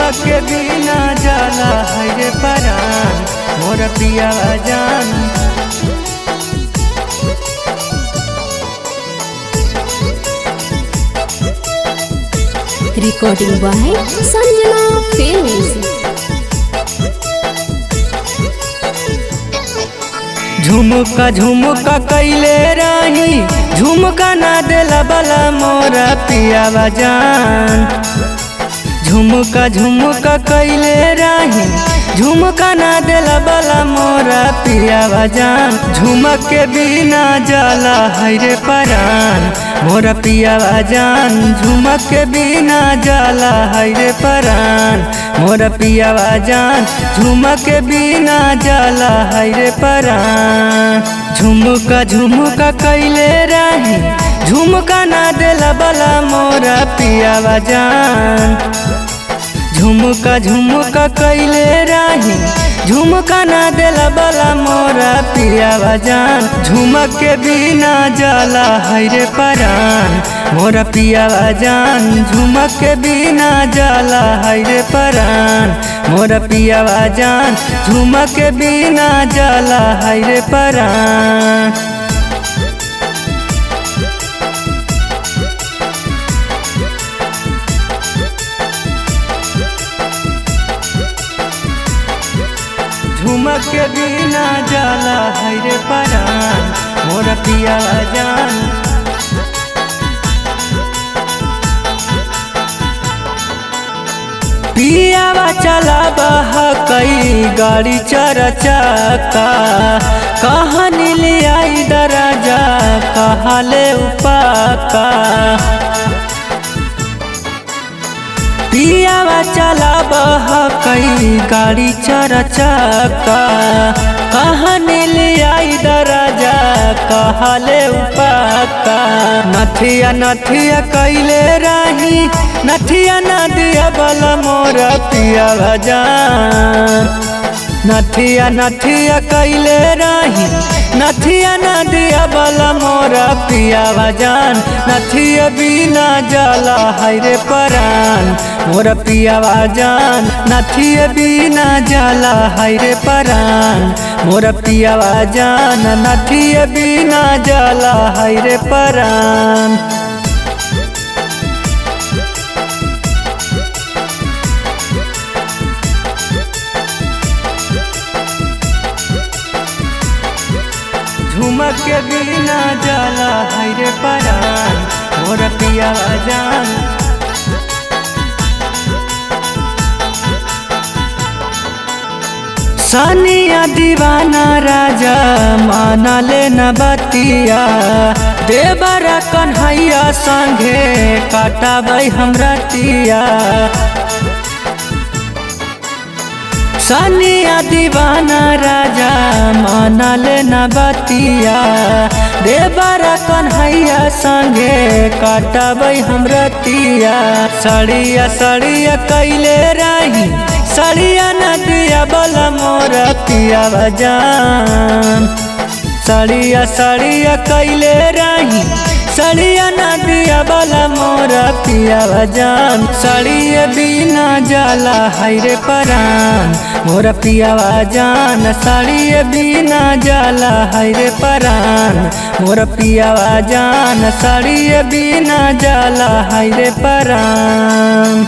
झुमक के बिना जाला है रे परान मोर पिया जान। Recording by Sanjana Films। झुमका झुमका कैले रही झुमका ना देला बला मोरा पिया जान। झुमका झुमका कैले रही झुमका ना देला बला मोरा पिया जान। झुमक के बिना जाला है रे परान मोरा पिया जान। झुमक के बिना जाला है रे परान मोरा पिया जान। झुमक के बिना जाला है रे परान। झुमका झुमका कैले रही झुमका ना देला बला मोरा पिया जान। झुमका झुमका कैले रही झुमका ना देला बला मोरा पिया जान। झुमक के बिना जाला है रे परान मोरा पिया जान। झुमक के बिना जाला है रे परान मोरा पिया जान। झुमक के बिना जाला है रे परान। झुमक के बिना जाला है रे परान मोर पिया जान। पियावा चला कई गाड़ी चार चक्का कहाँ ले आई दराजा कहाँ ले उपाका। पियावा चला कई गाड़ी चार चक्का कहाँ ले आई दराजा कहाँ ले उपाका। नथिया नथिया कैले रही नथिया नदिया बला मोरा पिया जान। नथिया नथिया कैले रही नथिया नदिया बला मोरा पिया जान। नथिया बिना जाला है रे परान मोरा पिया जान। नथिया बिना जाला है रे परान मोरा पिया जान। नथिया बिना जाला है रे परान। झुमक के बिना जाला है रे परान मोर पिया जान। सानिया दीवाना राजा माना ले न बतिया देवरा कन्हैया संगे काटाबै हमरा तिया। सानिया दीवाना राजा माना ले न बतिया देवरा कन्हैया संगे काटाबै हमरा तिया। सड़िया सड़िया कैले रही सड़िया नदिया बला मोरा पिया जान। सड़िया सड़िया कैले रही सड़िया नदिया बला मोरा पिया जान। सड़िया बिना जाला है रे परान मोरा पिया जान। सड़िया बिना जाला है रे परान मोरा पिया जान। सड़िया बिना जाला है रे परान।